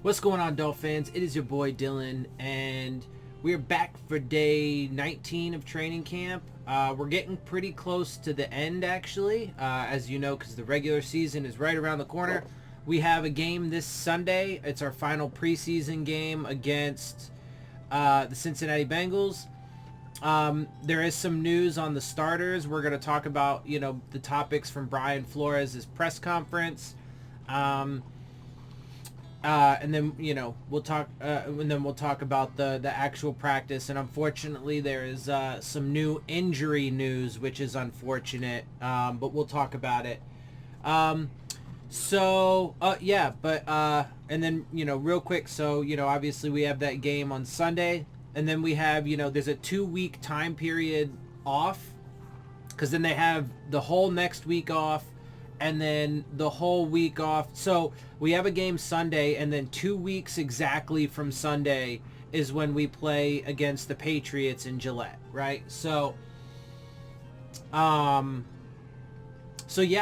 What's going on, Dolphins? It is your boy Dillon, and we're back for day 19 of training camp. We're getting pretty close to the end, actually, as you know, because the regular season is right around the corner. We have a game this Sunday. It's our final preseason game against the Cincinnati Bengals. There is some news on the starters. We're going to talk about, the topics from Brian Flores' press conference. And then we'll talk about the actual practice. And unfortunately, there is some new injury news, which is unfortunate. But we'll talk about it. And then real quick. So obviously we have that game on Sunday, and then we have there's a 2-week time period off, because then they have the whole next week off. And then the whole week off. So we have a game Sunday, and then 2 weeks exactly from Sunday is when we play against the Patriots in Gillette, right? So yeah,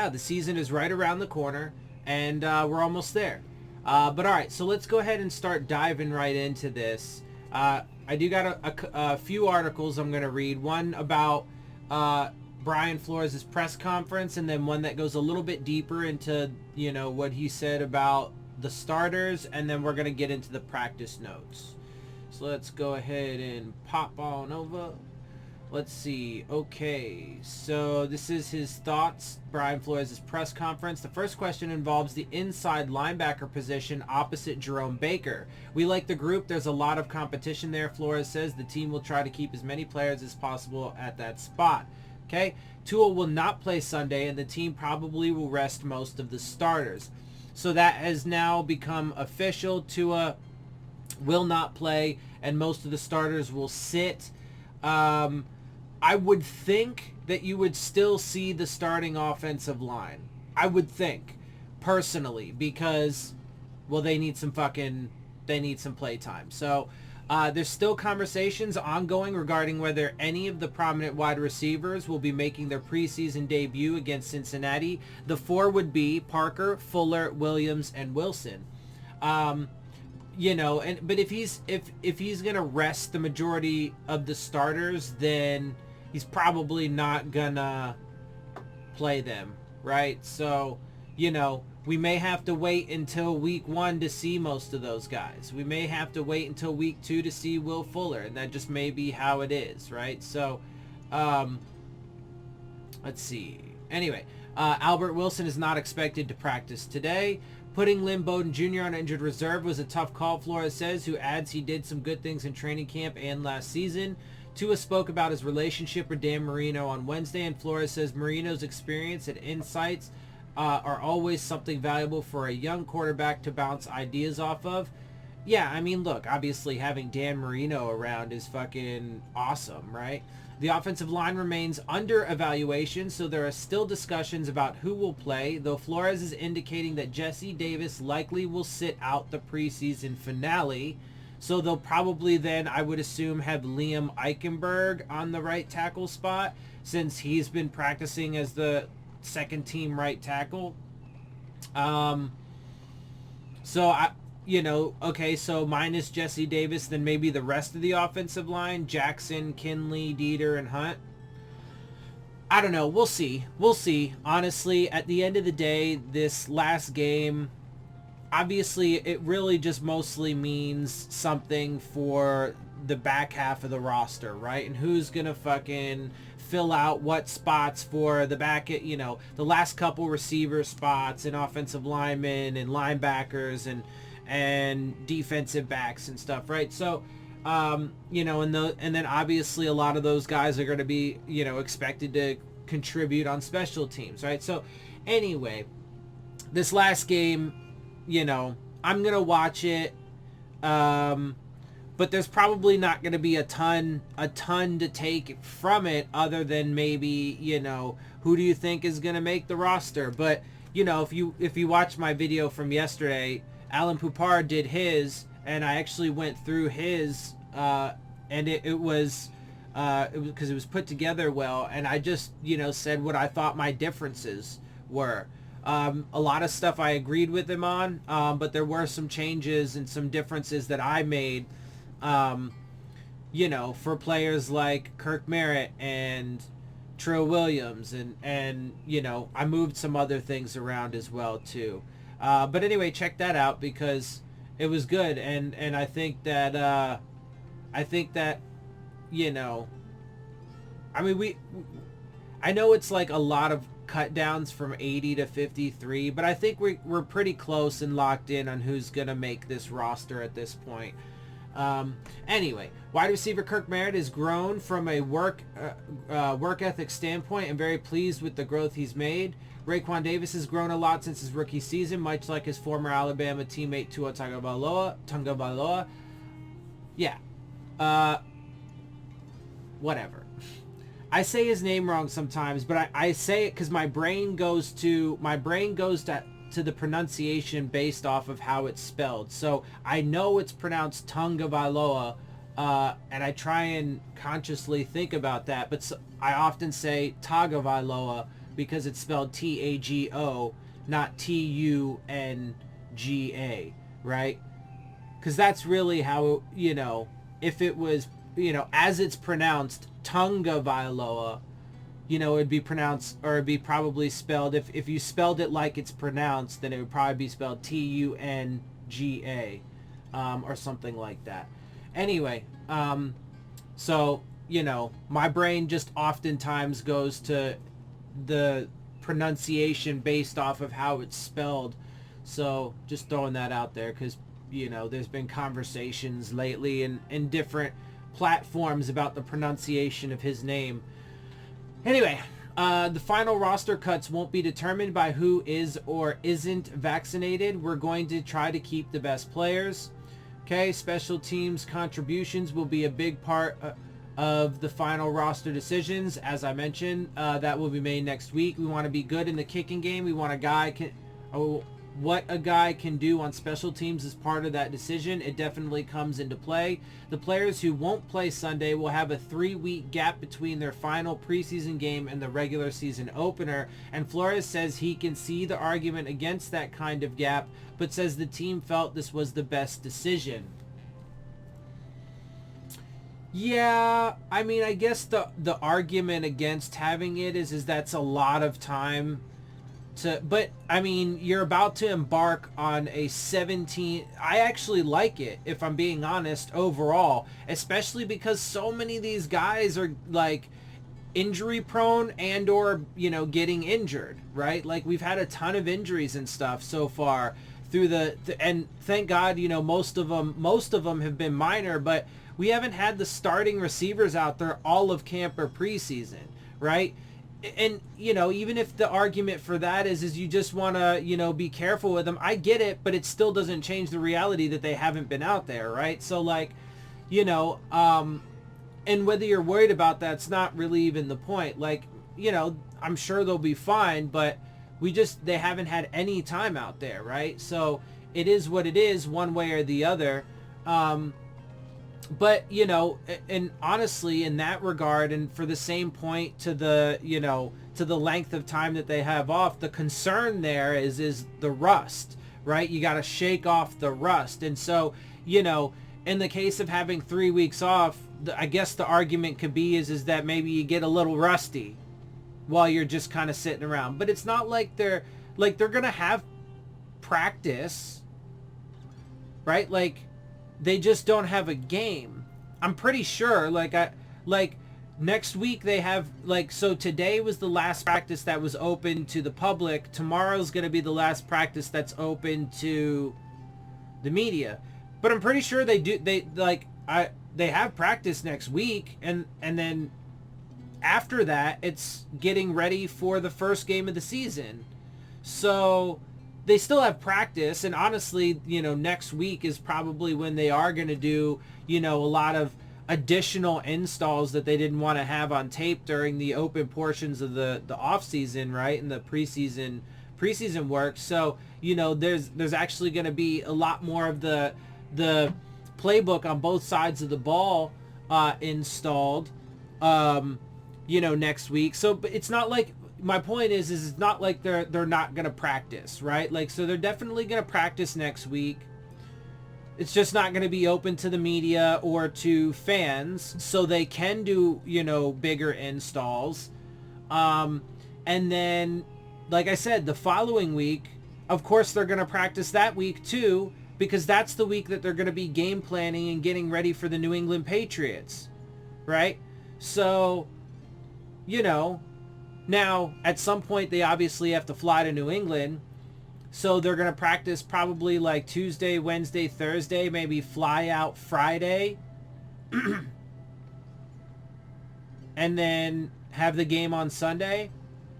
the season is right around the corner, and we're almost there. But all right, so let's go ahead and start diving right into this. I do got a few articles I'm going to read. One about Brian Flores' press conference, and then one that goes a little bit deeper into what he said about the starters, and then we're going to get into the practice notes. So let's go ahead and pop on over. Let's see. Okay, so this is his thoughts, Brian Flores' press conference. The first question involves the inside linebacker position opposite Jerome Baker. We like the group. There's a lot of competition there. Flores says the team will try to keep as many players as possible at that spot. Okay, Tua will not play Sunday, and the team probably will rest most of the starters. So that has now become official. Tua will not play, and most of the starters will sit. I would think that you would still see the starting offensive line. I would think, personally, because, well, they need some play time. So there's still conversations ongoing regarding whether any of the prominent wide receivers will be making their preseason debut against Cincinnati. The four would be Parker, Fuller, Williams, and Wilson. But if he's gonna rest the majority of the starters, then he's probably not gonna play them, right? So, we may have to wait until week 1 to see most of those guys. We may have to wait until week 2 to see Will Fuller, and that just may be how it is, right? So, let's see. Anyway, Albert Wilson is not expected to practice today. Putting Lynn Bowden Jr. on injured reserve was a tough call, Flores says, who adds he did some good things in training camp and last season. Tua spoke about his relationship with Dan Marino on Wednesday, and Flores says Marino's experience and insights are always something valuable for a young quarterback to bounce ideas off of. Yeah, I mean, look, obviously having Dan Marino around is fucking awesome, right? The offensive line remains under evaluation, so there are still discussions about who will play, though Flores is indicating that Jesse Davis likely will sit out the preseason finale. So they'll probably then, I would assume, have Liam Eichenberg on the right tackle spot, since he's been practicing as the second team right tackle. So minus Jesse Davis, then maybe the rest of the offensive line, Jackson, Kinley, Dieter, and Hunt. I don't know. We'll see. Honestly, at the end of the day, this last game, obviously it really just mostly means something for the back half of the roster, right? And who's gonna fucking fill out what spots for the back, the last couple receiver spots and offensive linemen and linebackers and defensive backs and stuff, right? So, and then obviously a lot of those guys are going to be, expected to contribute on special teams, right? So anyway, this last game, I'm going to watch it. But there's probably not going to be a ton to take from it, other than maybe, who do you think is going to make the roster? But, if you watch my video from yesterday, Alan Poupard did his, and I actually went through his, and it was because it was put together well, and I just, said what I thought my differences were. A lot of stuff I agreed with him on, but there were some changes and some differences that I made, for players like Kirk Merritt and Trill Williams, and I moved some other things around as well too. But anyway, check that out because it was good, and I think that I know it's like a lot of cut downs from 80 to 53, but I think we're pretty close and locked in on who's gonna make this roster at this point. Anyway, wide receiver Kirk Merritt has grown from a work ethic standpoint and very pleased with the growth he's made. Rayquan Davis has grown a lot since his rookie season, much like his former Alabama teammate Tua Tagovailoa. Yeah. Whatever. I say his name wrong sometimes, but I say it because my brain goes to the pronunciation based off of how it's spelled. So I know it's pronounced Tagovailoa, and I try and consciously think about that, but I often say Tagovailoa because it's spelled Tago, not Tunga, right? Because that's really how, if it was, as it's pronounced Tagovailoa, it'd be pronounced, or it'd be probably spelled, if you spelled it like it's pronounced, then it would probably be spelled Tunga, or something like that. Anyway, so, my brain just oftentimes goes to the pronunciation based off of how it's spelled. So just throwing that out there because, there's been conversations lately in different platforms about the pronunciation of his name. Anyway, the final roster cuts won't be determined by who is or isn't vaccinated. We're going to try to keep the best players. Okay, special teams contributions will be a big part of the final roster decisions. As I mentioned, that will be made next week. We want to be good in the kicking game. We want what a guy can do on special teams is part of that decision. It definitely comes into play. The players who won't play Sunday will have a 3-week gap between their final preseason game and the regular season opener, and Flores says he can see the argument against that kind of gap, but says the team felt this was the best decision. Yeah, I guess the argument against having it is that's a lot of time but you're about to embark on a 17. I actually like it, if I'm being honest, overall, especially because so many of these guys are like injury prone and or getting injured, right? Like we've had a ton of injuries and stuff so far through and thank God, most of them have been minor, but we haven't had the starting receivers out there all of camp or preseason, right? And, even if the argument for that is you just want to, be careful with them, I get it, but it still doesn't change the reality that they haven't been out there, right? So, like, and whether you're worried about that, it's not really even the point. Like, I'm sure they'll be fine, but they haven't had any time out there, right? So, it is what it is, one way or the other. But, and honestly, in that regard, and for the same point to the, to the length of time that they have off, the concern there is the rust, right? You got to shake off the rust. And so, in the case of having 3 weeks off, I guess the argument could be is that maybe you get a little rusty while you're just kind of sitting around. But it's not like they're going to have practice, right? Like, they just don't have a game. I'm pretty sure, next week they have, so today was the last practice that was open to the public. Tomorrow's going to be the last practice that's open to the media. But I'm pretty sure they have practice next week, and then after that, it's getting ready for the first game of the season. So they still have practice, and honestly, next week is probably when they are going to do, a lot of additional installs that they didn't want to have on tape during the open portions of the off season, right, and the preseason work. So, there's actually going to be a lot more of the playbook on both sides of the ball installed, next week. So, but it's not like my point is it's not like they're not gonna practice, right? Like, so they're definitely gonna practice next week. It's just not going to be open to the media or to fans, so they can do, you know, bigger installs. And then, like I said, the following week, of course, they're going to practice that week too, because that's the week that they're going to be game planning and getting ready for the New England Patriots, right? So, you know, now at some point they obviously have to fly to New England. So they're going to practice probably like Tuesday, Wednesday, Thursday, maybe fly out Friday. And then have the game on Sunday.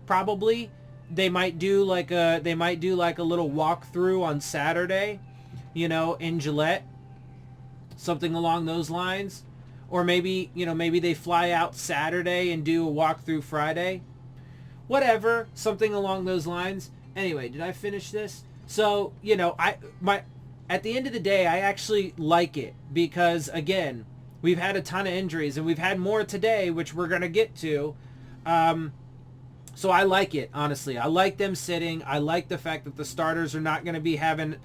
Probably. They might do like a little walkthrough on Saturday, you know, in Gillette. Something along those lines. Or maybe, you know, maybe they fly out Saturday and do a walkthrough Friday. Whatever, something along those lines. Anyway, did I finish this? So, you know, at the end of the day, I actually like it because, again, we've had a ton of injuries and we've had more today, which we're going to get to. So I like it, honestly. I like them sitting. I like the fact that the starters are not going to be having...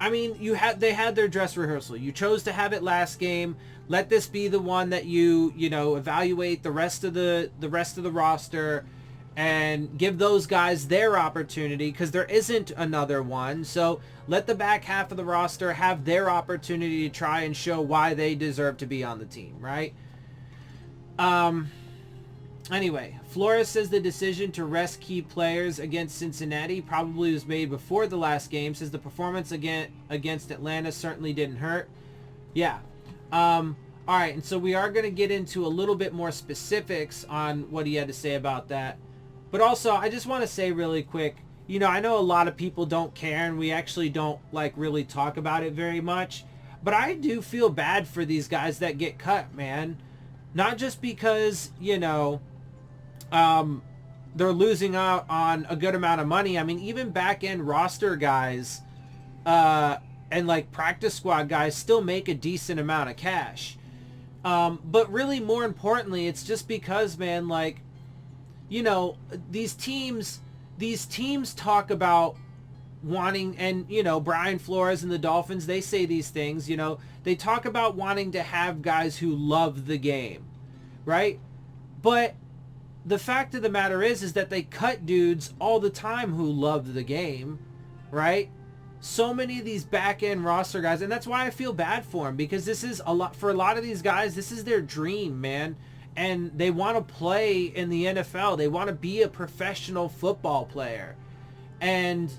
I mean, they had their dress rehearsal. You chose to have it last game. Let this be the one that you know, evaluate the rest of the roster and give those guys their opportunity, because there isn't another one. So let the back half of the roster have their opportunity to try and show why they deserve to be on the team, right? Anyway, Flores says the decision to rest key players against Cincinnati probably was made before the last game. Says the performance against Atlanta certainly didn't hurt. Yeah. All right, and so we are going to get into a little bit more specifics on what he had to say about that. But also, I just want to say really quick, you know, I know a lot of people don't care and we actually don't, like, really talk about it very much. But I do feel bad for these guys that get cut, man. Not just because, you know, they're losing out on a good amount of money. I mean, even back-end roster guys and, like, practice squad guys still make a decent amount of cash. But really, more importantly, it's just because, man, like, you know, these teams talk about wanting, and, you know, Brian Flores and the Dolphins, they say these things, you know, they talk about wanting to have guys who love the game, right? But the fact of the matter is that they cut dudes all the time who love the game, right? So many of these back-end roster guys, and that's why I feel bad for them, because this is a lot, for a lot of these guys, this is their dream, man. And they want to play in the NFL. They want to be a professional football player. And,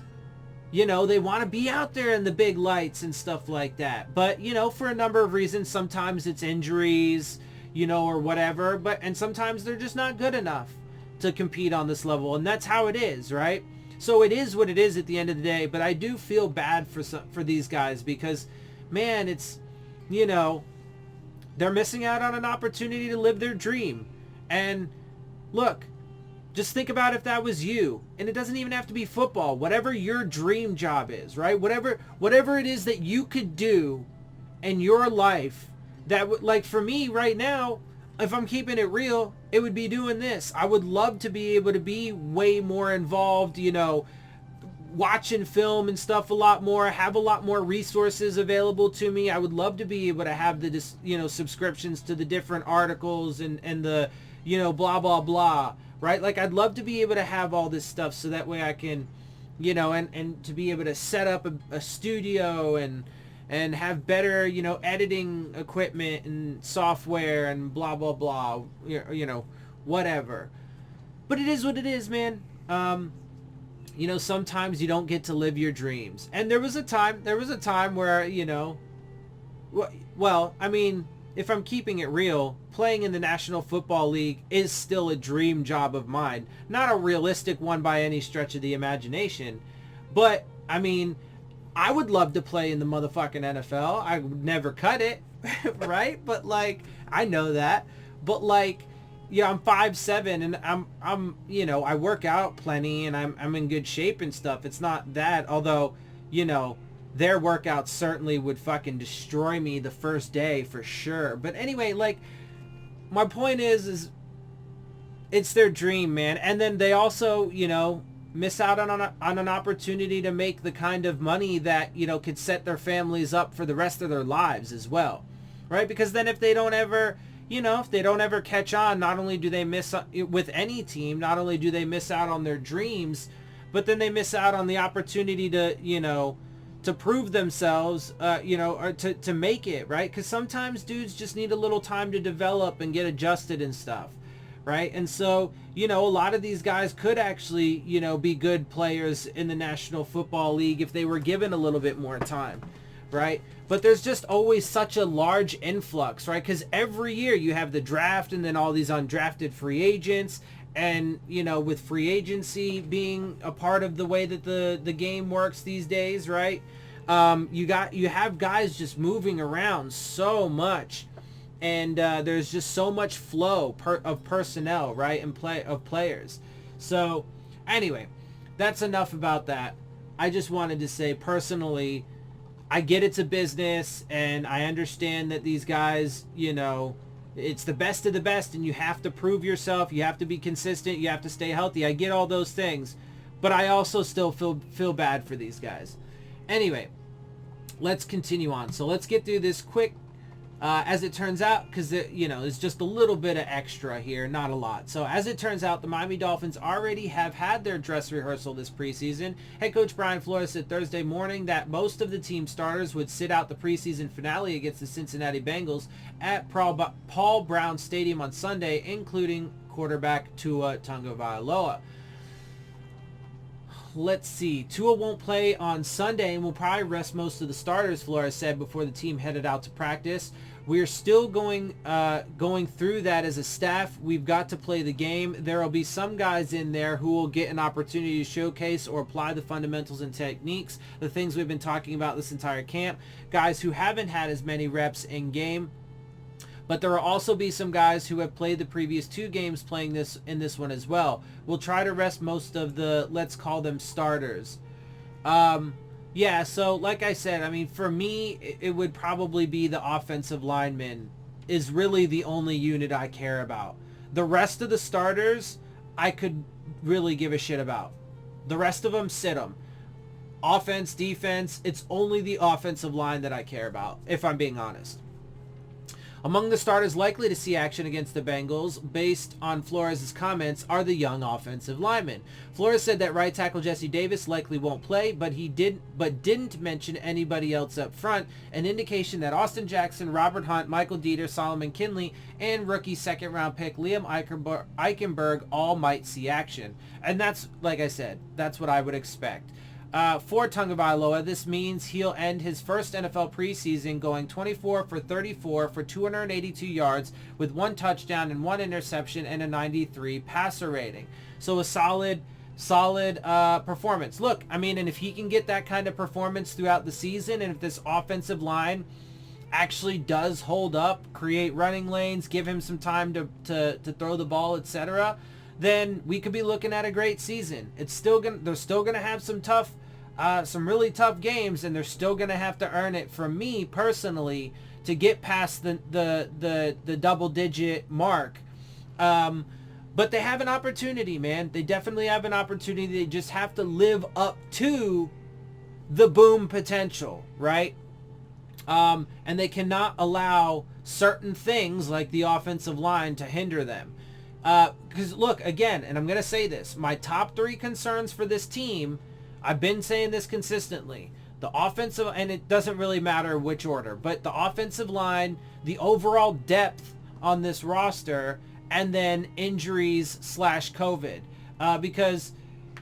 you know, they want to be out there in the big lights and stuff like that. But, you know, for a number of reasons, sometimes it's injuries, you know, or whatever. And sometimes they're just not good enough to compete on this level. And that's how it is, right? So it is what it is at the end of the day. But I do feel bad for these guys because, man, it's, you know, they're missing out on an opportunity to live their dream. And look, just think about if that was you. And it doesn't even have to be football. Whatever your dream job is, right? Whatever it is that you could do in your life that would, like for me right now, if I'm keeping it real, it would be doing this. I would love to be able to be way more involved, you know, watching film and stuff a lot more, have a lot more resources available to me. I would love to be able to have the, you know, subscriptions to the different articles and the, you know, blah, blah, blah, right? Like, I'd love to be able to have all this stuff so that way I can, you know, and to be able to set up a studio and have better, you know, editing equipment and software and blah, blah, blah, you know, whatever. But it is what it is, man. You know, sometimes you don't get to live your dreams. And there was a time where, you know, well, I mean, if I'm keeping it real, playing in the National Football League is still a dream job of mine. Not a realistic one by any stretch of the imagination. But, I mean, I would love to play in the motherfucking NFL. I would never cut it, right? But, like, I know that. But, like, yeah, I'm 5'7", and I'm you know, I work out plenty and I'm in good shape and stuff. It's not that, although, you know, their workouts certainly would fucking destroy me the first day for sure. But anyway, like, my point is It's their dream, man. And then they also, miss out on an opportunity to make the kind of money that, could set their families up for the rest of their lives as well, right? Because then if they don't ever, if they don't ever catch on, not only do they miss with any team, not only do they miss out on their dreams, but then they miss out on the opportunity to, to prove themselves, or to make it, right? Because sometimes dudes just need a little time to develop and get adjusted and stuff. Right. And so, a lot of these guys could actually, be good players in the National Football League if they were given a little bit more time. Right. But there's just always such a large influx. Right. Because every year you have the draft and then all these undrafted free agents. And, with free agency being a part of the way that the game works these days. Right. You have guys just moving around so much. And there's just so much flow of personnel, right, and of players. So, anyway, that's enough about that. I just wanted to say, personally, I get it's a business, and I understand that these guys, it's the best of the best, and you have to prove yourself. You have to be consistent. You have to stay healthy. I get all those things, but I also still feel bad for these guys. Anyway, let's continue on. So let's get through this quick. As it turns out, because it's just a little bit of extra here, not a lot. So as it turns out, the Miami Dolphins already have had their dress rehearsal this preseason. Head coach Brian Flores said Thursday morning that most of the team starters would sit out the preseason finale against the Cincinnati Bengals at Paul Brown Stadium on Sunday, including quarterback Tua Tagovailoa. Let's see. Tua won't play on Sunday and will probably rest most of the starters, Flores said before the team headed out to practice. We're still going through that as a staff. We've got to play the game. There will be some guys in there who will get an opportunity to showcase or apply the fundamentals and techniques, the things we've been talking about this entire camp. Guys who haven't had as many reps in game. But there will also be some guys who have played the previous 2 games playing this in this one as well. We'll try to rest most of the, let's call them starters. Yeah, so like I said, I mean, for me, it would probably be the offensive lineman is really the only unit I care about. The rest of the starters, I could really give a shit about. The rest of them, sit them. Offense, defense, it's only the offensive line that I care about, if I'm being honest. Among the starters likely to see action against the Bengals, based on Flores' comments, are the young offensive linemen. Flores said that right tackle Jesse Davis likely won't play, but didn't mention anybody else up front, an indication that Austin Jackson, Robert Hunt, Michael Dieter, Solomon Kinley, and rookie second-round pick Liam Eichenberg all might see action. And that's, like I said, that's what I would expect. For Tagovailoa, this means he'll end his first NFL preseason going 24 for 34 for 282 yards with 1 touchdown and 1 interception and a 93 passer rating. So a solid performance. Look, I mean, and if he can get that kind of performance throughout the season, and if this offensive line actually does hold up, create running lanes, give him some time to throw the ball, etc., then we could be looking at a great season. They're still gonna have some really tough games, and they're still gonna have to earn it from me personally to get past the double-digit mark. But they have an opportunity, man. They definitely have an opportunity. They just have to live up to the boom potential, right? And they cannot allow certain things like the offensive line to hinder them. Because look, again, and I'm going to say this, my top 3 concerns for this team, I've been saying this consistently, the offensive, and it doesn't really matter which order, but the offensive line, the overall depth on this roster, and then injuries / COVID. Because,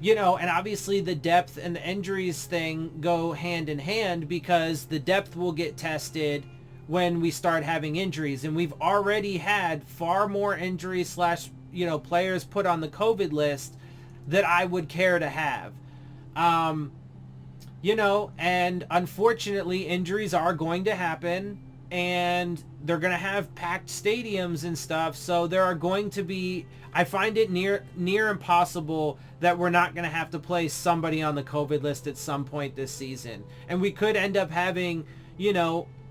and obviously the depth and the injuries thing go hand in hand, because the depth will get tested when we start having injuries, and we've already had far more injuries / players put on the COVID list that I would care to have. And unfortunately injuries are going to happen, and they're going to have packed stadiums and stuff, so there are going to be, I find it near impossible that we're not going to have to play somebody on the COVID list at some point this season, and we could end up having,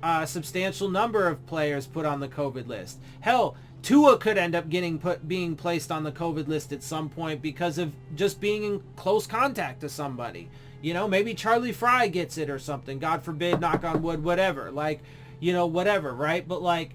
a substantial number of players put on the COVID list. Hell, Tua could end up being placed on the COVID list at some point because of just being in close contact to somebody. You know, maybe Charlie Fry gets it or something. God forbid, knock on wood, whatever. Like, you know, whatever, right? But like,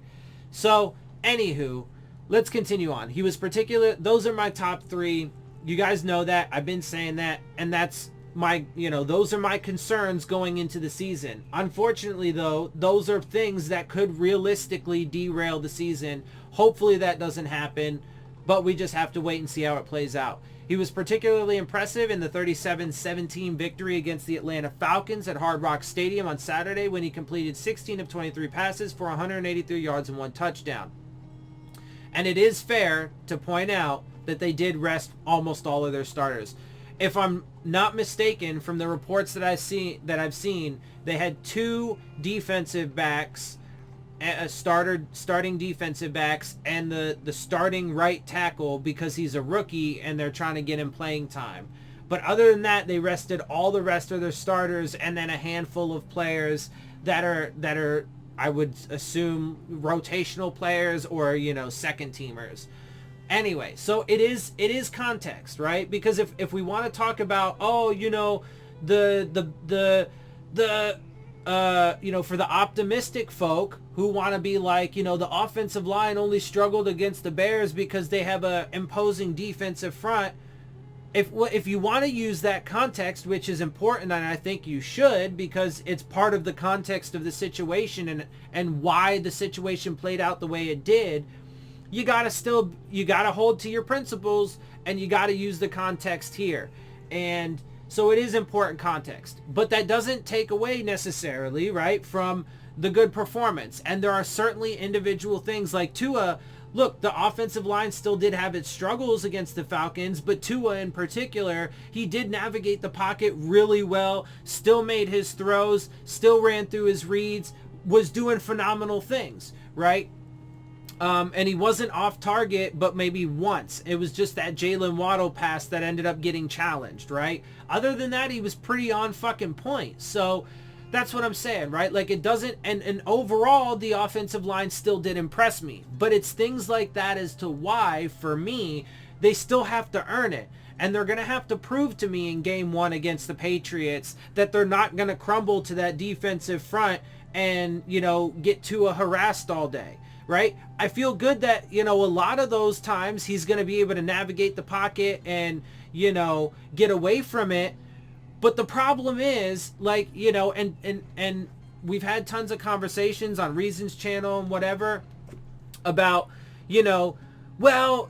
so, anywho, let's continue on. He was particular. Those are my top 3. You guys know that. I've been saying that. And that's my, you know, those are my concerns going into the season. Unfortunately, though, those are things that could realistically derail the season. Hopefully that doesn't happen, but we just have to wait and see how it plays out. He was particularly impressive in the 37-17 victory against the Atlanta Falcons at Hard Rock Stadium on Saturday when he completed 16 of 23 passes for 183 yards and 1 touchdown. And it is fair to point out that they did rest almost all of their starters. If I'm not mistaken, from the reports that I've seen, they had 2 defensive backs, starting defensive backs, and the starting right tackle because he's a rookie and they're trying to get him playing time. But other than that, they rested all the rest of their starters and then a handful of players that are I would assume rotational players or, you know, second teamers. Anyway, so it is context, right? Because if we want to talk about, oh, you know, the you know, for the optimistic folk who want to be like, you know, the offensive line only struggled against the Bears because they have a imposing defensive front. If you want to use that context, which is important, and I think you should, because it's part of the context of the situation and why the situation played out the way it did, you gotta hold to your principles and you gotta use the context here. And so it is important context, but that doesn't take away necessarily, right, from the good performance. And there are certainly individual things like Tua. Look, the offensive line still did have its struggles against the Falcons, but Tua in particular, he did navigate the pocket really well, still made his throws, still ran through his reads, was doing phenomenal things, right? And he wasn't off target, but maybe once. It was just that Jalen Waddle pass that ended up getting challenged, right? Other than that, he was pretty on fucking point. So that's what I'm saying, right? Like, it doesn't, and overall, the offensive line still did impress me. But it's things like that as to why, for me, they still have to earn it. And they're going to have to prove to me in game 1 against the Patriots that they're not going to crumble to that defensive front and, you know, get Tua harassed all day. Right? I feel good that, you know, a lot of those times he's going to be able to navigate the pocket and, you know, get away from it. But the problem is, like, you know, and we've had tons of conversations on Reasons channel and whatever about, you know, well,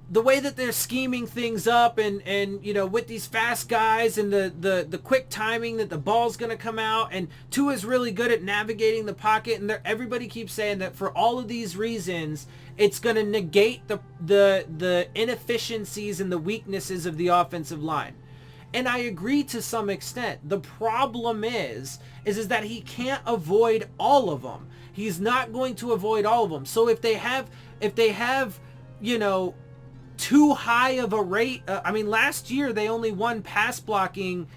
the way that they're scheming things up and you know, with these fast guys and the quick timing that the ball's going to come out, and Tua's really good at navigating the pocket, and everybody keeps saying that for all of these reasons, it's going to negate the inefficiencies and the weaknesses of the offensive line. And I agree to some extent. The problem is that he can't avoid all of them. He's not going to avoid all of them. So if they have, you know, too high of a rate. I mean, last year they only won pass blocking.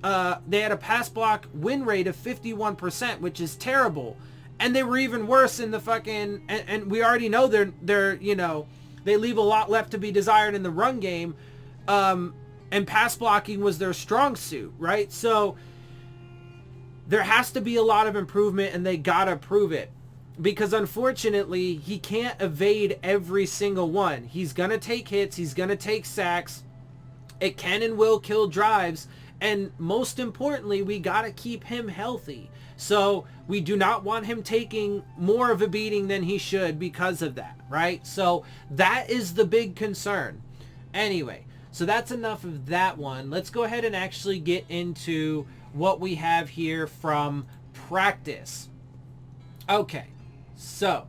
They had a pass block win rate of 51%, which is terrible. And they were even worse in the fucking, and we already know they're, you know, they leave a lot left to be desired in the run game. And pass blocking was their strong suit, right? So there has to be a lot of improvement, and they gotta prove it. Because unfortunately, he can't evade every single one. He's going to take hits. He's going to take sacks. It can and will kill drives. And most importantly, we got to keep him healthy. So we do not want him taking more of a beating than he should because of that, right? So that is the big concern. Anyway, so that's enough of that one. Let's go ahead and actually get into what we have here from practice. Okay. So,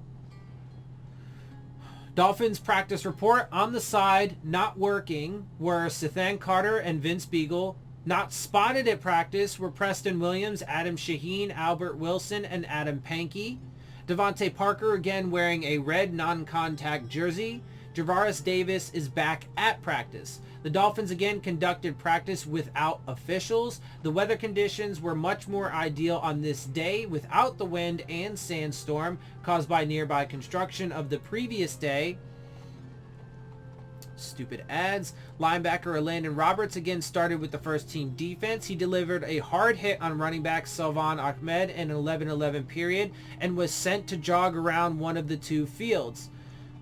Dolphins practice report. On the side, not working, were Sethan Carter and Vince Beagle. Not spotted at practice were Preston Williams, Adam Shaheen, Albert Wilson, and Adam Pankey. Devontae Parker again wearing a red non-contact jersey. Javaris Davis is back at practice. The Dolphins again conducted practice without officials. The weather conditions were much more ideal on this day without the wind and sandstorm caused by nearby construction of the previous day. Stupid ads. Linebacker Landon Roberts again started with the first team defense. He delivered a hard hit on running back Salvan Ahmed in an 11-11 period and was sent to jog around one of the two fields.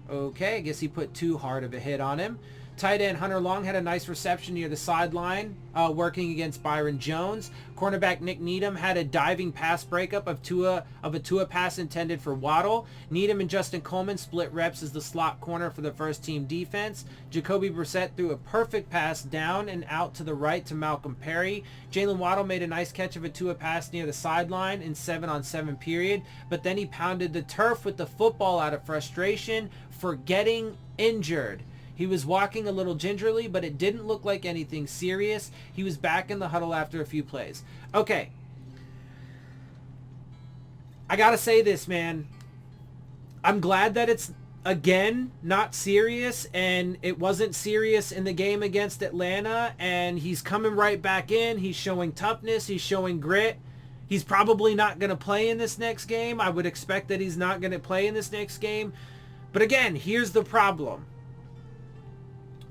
Okay, I guess he put too hard of a hit on him. Tight end Hunter Long had a nice reception near the sideline, working against Byron Jones. Cornerback Nick Needham had a diving pass breakup of a Tua pass intended for Waddle. Needham and Justin Coleman split reps as the slot corner for the first team defense. Jacoby Brissett threw a perfect pass down and out to the right to Malcolm Perry. Jalen Waddle made a nice catch of a Tua pass near the sideline in 7-on-7 period, but then he pounded the turf with the football out of frustration for getting injured. He was walking a little gingerly, but it didn't look like anything serious. He was back in the huddle after a few plays. Okay. I gotta say this, man. I'm glad that it's, again, not serious, and it wasn't serious in the game against Atlanta, and he's coming right back in. He's showing toughness. He's showing grit. He's probably not going to play in this next game. I would expect that he's not going to play in this next game. But again, here's the problem.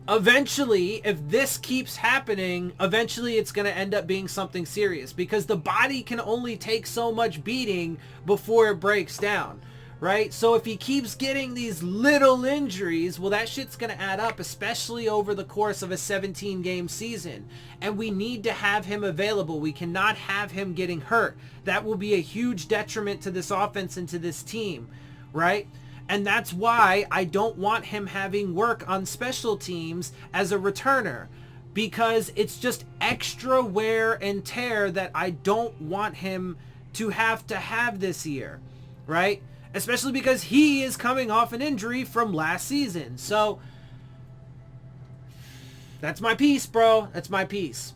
Eventually, if this keeps happening, eventually it's going to end up being something serious because the body can only take so much beating before it breaks down, right? So if he keeps getting these little injuries, well, that shit's going to add up, especially over the course of a 17-game season. And we need to have him available. We cannot have him getting hurt. That will be a huge detriment to this offense and to this team, right? And that's why I don't want him having work on special teams as a returner, because it's just extra wear and tear that I don't want him to have this year, right? Especially because he is coming off an injury from last season. So that's my piece, bro. That's my piece.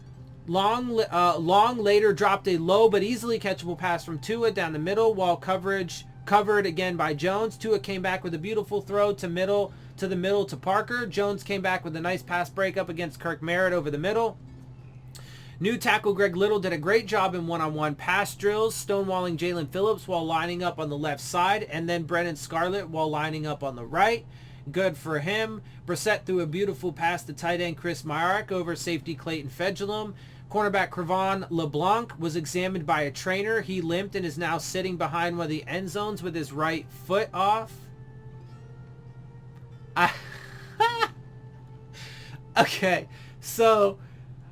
Long later dropped a low but easily catchable pass from Tua down the middle while covered again by Jones. Tua came back with a beautiful throw to the middle to Parker. Jones came back with a nice pass breakup against Kirk Merritt over the middle. New tackle Greg Little did a great job in one-on-one pass drills, stonewalling Jalen Phillips while lining up on the left side, and then Brennan Scarlett while lining up on the right. Good for him. Brissett threw a beautiful pass to tight end Chris Myarick over safety Clayton Fedulum. Cornerback Crevan LeBlanc was examined by a trainer. He limped and is now sitting behind one of the end zones with his right foot off. Okay, so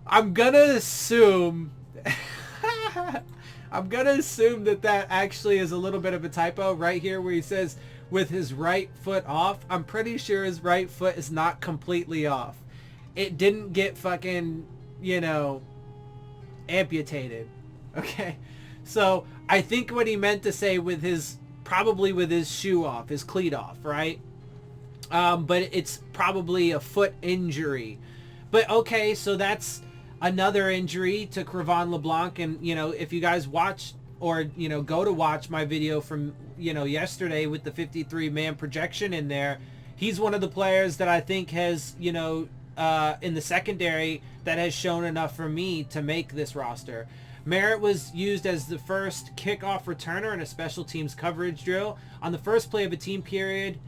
I'm gonna assume that actually is a little bit of a typo right here where he says with his right foot off. I'm pretty sure his right foot is not completely off. It didn't get fucking, amputated. Okay, so I think what he meant to say probably with his shoe off, his cleat off, right? But it's probably a foot injury. But okay, so that's another injury to Crevan LeBlanc. And if you guys watch or go to watch my video from yesterday with the 53-man projection in there, he's one of the players that I think has in the secondary that has shown enough for me to make this roster. Merritt was used as the first kickoff returner in a special teams coverage drill. On the first play of a team period,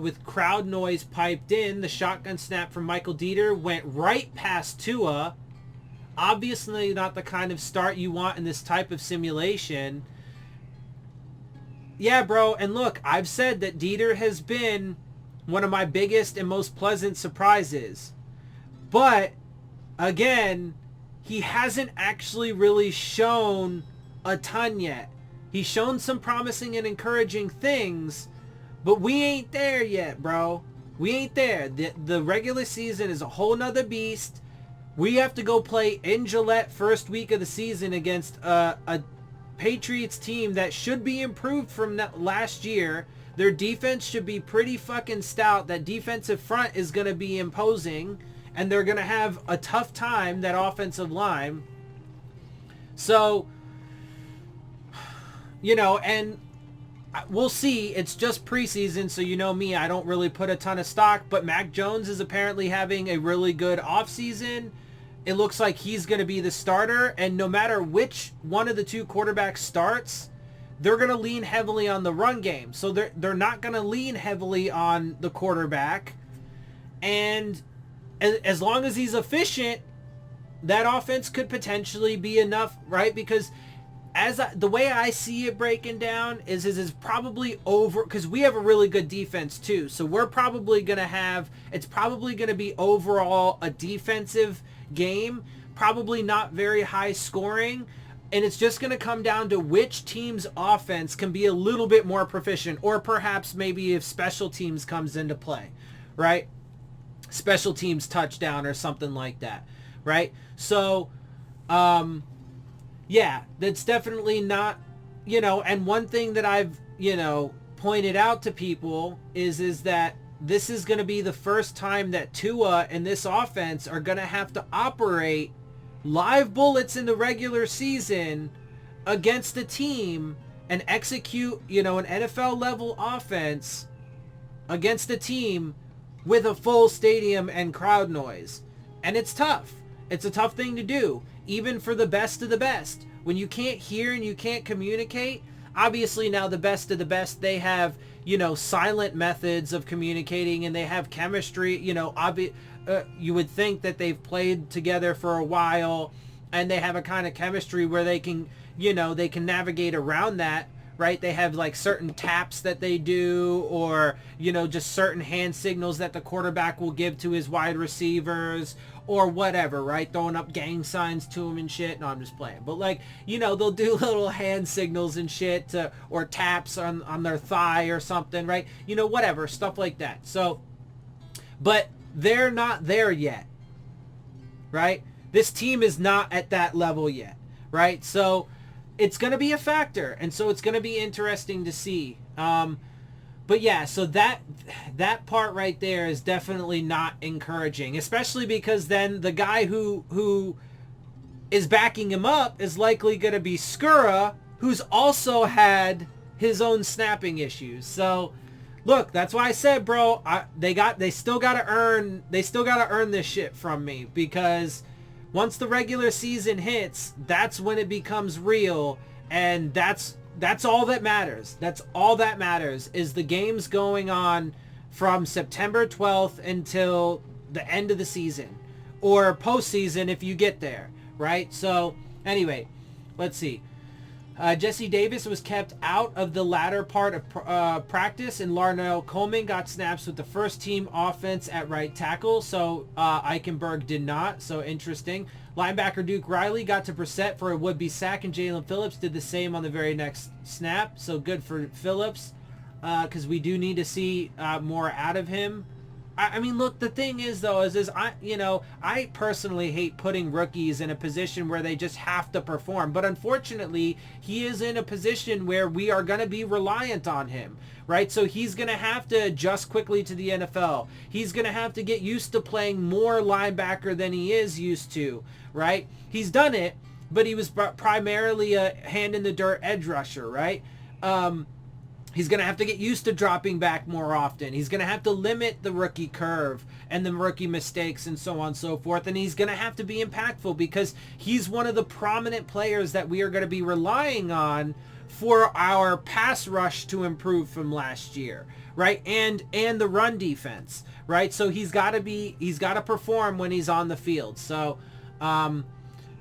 with crowd noise piped in, the shotgun snap from Michael Dieter went right past Tua. Obviously not the kind of start you want in this type of simulation. Yeah, bro, and look, I've said that Dieter has been one of my biggest and most pleasant surprises. But, again, he hasn't actually really shown a ton yet. He's shown some promising and encouraging things, but we ain't there yet, bro. We ain't there. The regular season is a whole nother beast. We have to go play in Gillette first week of the season against a Patriots team that should be improved from last year. Their defense should be pretty fucking stout. That defensive front is going to be imposing, and they're going to have a tough time, that offensive line. So, and we'll see. It's just preseason, so you know me, I don't really put a ton of stock, but Mac Jones is apparently having a really good offseason. It looks like he's going to be the starter, and no matter which one of the two quarterbacks starts, they're going to lean heavily on the run game. So they're not going to lean heavily on the quarterback. And as long as he's efficient, that offense could potentially be enough, right? Because the way I see it breaking down is probably over, because we have a really good defense too. So we're probably going to have, it's probably going to be overall a defensive game, probably not very high scoring. And it's just going to come down to which team's offense can be a little bit more proficient, or perhaps maybe if special teams comes into play, right? Special teams touchdown or something like that, right? So, yeah, that's definitely not, and one thing that I've, pointed out to people is that this is going to be the first time that Tua and this offense are going to have to operate live bullets in the regular season against a team and execute, an NFL level offense against a team with a full stadium and crowd noise. And it's tough. It's a tough thing to do, even for the best of the best. When you can't hear and you can't communicate, obviously now the best of the best, they have, silent methods of communicating, and they have chemistry, you would think that they've played together for a while and they have a kind of chemistry where they can, they can navigate around that, right? They have like certain taps that they do, or, just certain hand signals that the quarterback will give to his wide receivers or whatever, right? Throwing up gang signs to him and shit. No, I'm just playing. But like, they'll do little hand signals and shit or taps on their thigh or something, right? Whatever, stuff like that. So, but they're not there yet, right? This team is not at that level yet, right? So it's going to be a factor, and so it's going to be interesting to see. But yeah, so that part right there is definitely not encouraging, especially because then the guy who is backing him up is likely going to be Skura, who's also had his own snapping issues. So look, that's why I said, bro, they still got to earn this shit from me, because once the regular season hits, that's when it becomes real, and that's all that matters. That's all that matters, is the games going on from September 12th until the end of the season, or postseason if you get there, right? So anyway, let's see. Jesse Davis was kept out of the latter part of practice, and Larnell Coleman got snaps with the first team offense at right tackle, so Eichenberg did not, so interesting. Linebacker Duke Riley got to Brissett for a would-be sack, and Jalen Phillips did the same on the very next snap, so good for Phillips, because we do need to see more out of him. I mean, look, the thing is, though, is I personally hate putting rookies in a position where they just have to perform. But unfortunately, he is in a position where we are going to be reliant on him, right? So he's going to have to adjust quickly to the NFL. He's going to have to get used to playing more linebacker than he is used to, right? He's done it, but he was primarily a hand-in-the-dirt edge rusher, right? He's going to have to get used to dropping back more often. He's going to have to limit the rookie curve and the rookie mistakes and so on and so forth. And he's going to have to be impactful, because he's one of the prominent players that we are going to be relying on for our pass rush to improve from last year, right? And the run defense, right? So he's got to perform when he's on the field. So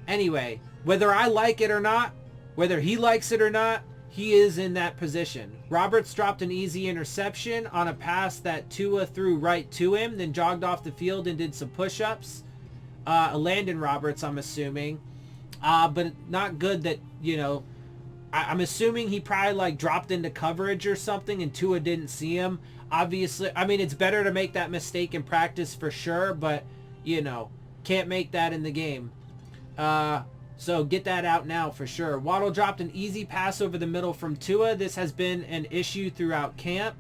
anyway, whether I like it or not, whether he likes it or not, he is in that position. Roberts dropped an easy interception on a pass that Tua threw right to him, then jogged off the field and did some push-ups. Landon Roberts, I'm assuming. But not good that, I'm assuming he probably dropped into coverage or something and Tua didn't see him. Obviously, I mean, it's better to make that mistake in practice for sure, but, can't make that in the game. So get that out now for sure. Waddle dropped an easy pass over the middle from Tua. This has been an issue throughout camp.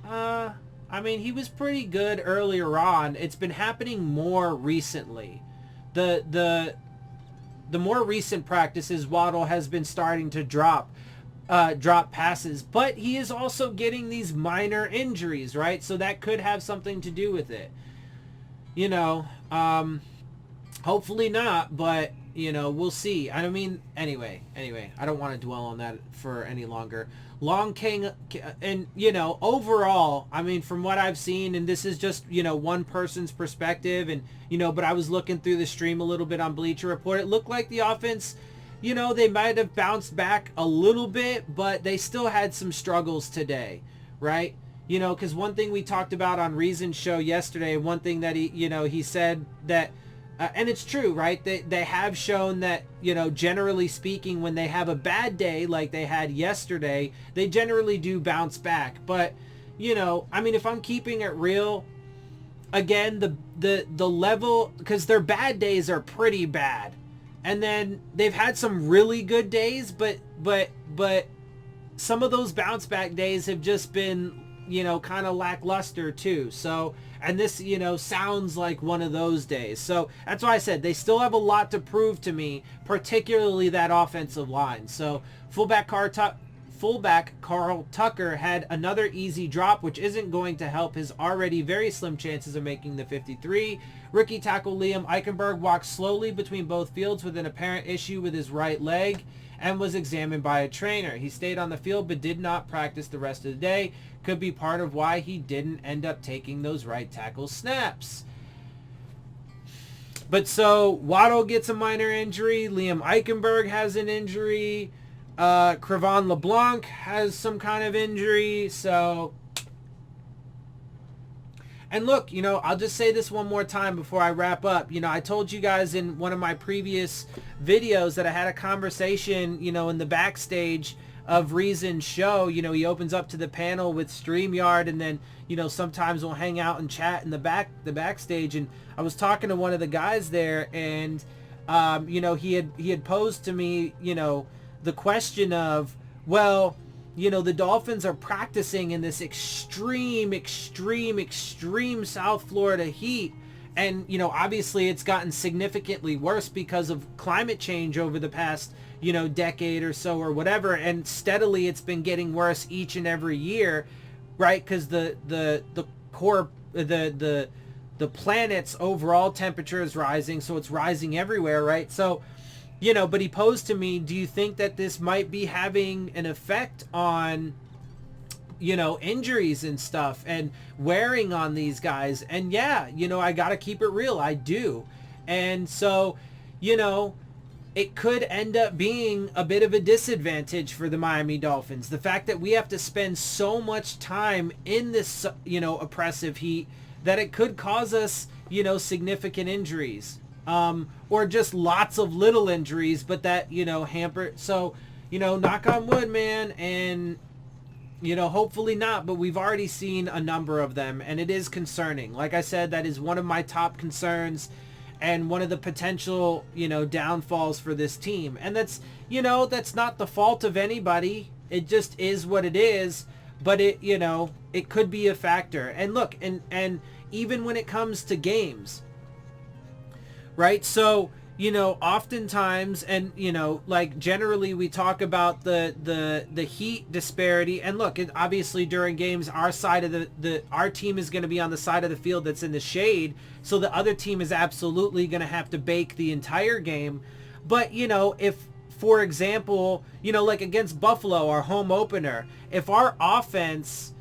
I mean, he was pretty good earlier on. It's been happening more recently. The more recent practices, Waddle has been starting to drop. drop passes, but he is also getting these minor injuries, right? So that could have something to do with it. You know, hopefully not, but you know, we'll see. I mean, anyway, I don't want to dwell on that for any longer. Long King, and you know, overall, I mean, from what I've seen, and this is just, you know, one person's perspective, and you know, but I was looking through the stream a little bit on Bleacher Report. It looked like the offense, you know, they might have bounced back a little bit, but they still had some struggles today, right? You know, because one thing we talked about on Reason's show yesterday, one thing that he said that, and it's true, right? They have shown that, you know, generally speaking, when they have a bad day like they had yesterday, they generally do bounce back. But, you know, I mean, if I'm keeping it real, again, the level, because their bad days are pretty bad. And then they've had some really good days, but some of those bounce back days have just been, you know, kind of lackluster too. So, and this, you know, sounds like one of those days. So that's why I said they still have a lot to prove to me, particularly that offensive line. So fullback Carl Tucker had another easy drop, which isn't going to help his already very slim chances of making the 53. Rookie tackle Liam Eichenberg walked slowly between both fields with an apparent issue with his right leg and was examined by a trainer. He stayed on the field but did not practice the rest of the day. Could be part of why he didn't end up taking those right tackle snaps. But so Waddle gets a minor injury. Liam Eichenberg has an injury. Crevan LeBlanc has some kind of injury. So, and look, you know, I'll just say this one more time before I wrap up. You know, I told you guys in one of my previous videos that I had a conversation, you know, in the backstage of Reason's show. You know, he opens up to the panel with StreamYard, and then, you know, sometimes we'll hang out and chat in the backstage. And I was talking to one of the guys there, and you know, he had posed to me, you know, the question of, well, you know, the Dolphins are practicing in this extreme South Florida heat. And, you know, obviously it's gotten significantly worse because of climate change over the past, you know, decade or so or whatever. And steadily it's been getting worse each and every year, right? Because the planet's overall temperature is rising, so it's rising everywhere, right? So, you know, but he posed to me, do you think that this might be having an effect on, you know, injuries and stuff and wearing on these guys? And yeah, you know, I got to keep it real. I do. And so, you know, it could end up being a bit of a disadvantage for the Miami Dolphins. The fact that we have to spend so much time in this, you know, oppressive heat, that it could cause us, you know, significant injuries. Or just lots of little injuries, but that, you know, hamper. So, you know, knock on wood, man, and, you know, hopefully not, but we've already seen a number of them, and it is concerning. Like I said, that is one of my top concerns and one of the potential, you know, downfalls for this team. And that's, you know, that's not the fault of anybody. It just is what it is, but it, you know, it could be a factor. And look, and even when it comes to games, right? So, you know, oftentimes, and, you know, like generally we talk about the heat disparity. And look, it, obviously during games, our side of our team is going to be on the side of the field that's in the shade. So the other team is absolutely going to have to bake the entire game. But, you know, if, for example, you know, like against Buffalo, our home opener, if our offense,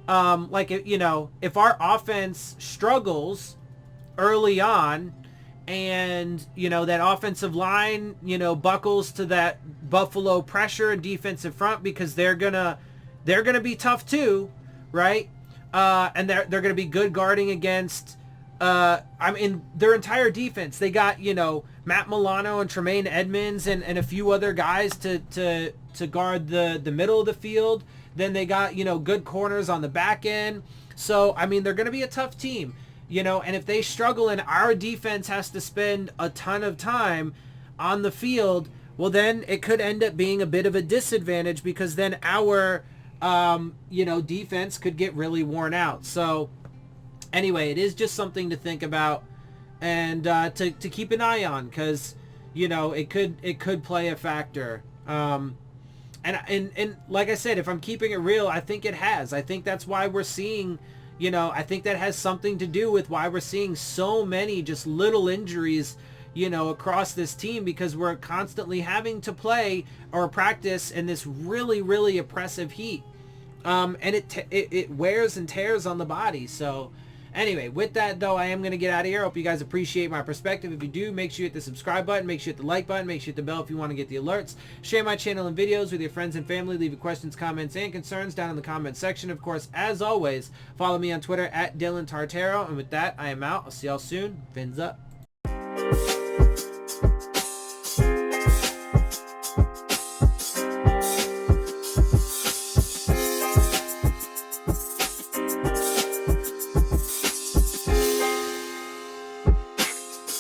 you know, if our offense struggles early on, and, you know, that offensive line, you know, buckles to that Buffalo pressure and defensive front, because they're gonna be tough too, right? And they're gonna be good guarding against, I mean, their entire defense. They got, you know, Matt Milano and Tremaine Edmonds and a few other guys to guard the middle of the field. Then they got, you know, good corners on the back end. So, I mean, they're gonna be a tough team. You know, and if they struggle and our defense has to spend a ton of time on the field, well, then it could end up being a bit of a disadvantage, because then our, you know, defense could get really worn out. So anyway, it is just something to think about and to keep an eye on, because, you know, it could play a factor. And like I said, if I'm keeping it real, I think it has. I think that's why we're seeing, you know, I think that has something to do with why we're seeing so many just little injuries, you know, across this team, because we're constantly having to play or practice in this really, really oppressive heat. And it wears and tears on the body. So anyway, with that though, I am going to get out of here. I hope you guys appreciate my perspective. If you do, make sure you hit the subscribe button, make sure you hit the like button, make sure you hit the bell if you want to get the alerts. Share my channel and videos with your friends and family. Leave your questions, comments, and concerns down in the comment section. Of course, as always, follow me on Twitter at Dillon Tartaro. And with that, I am out. I'll see y'all soon. Fins up.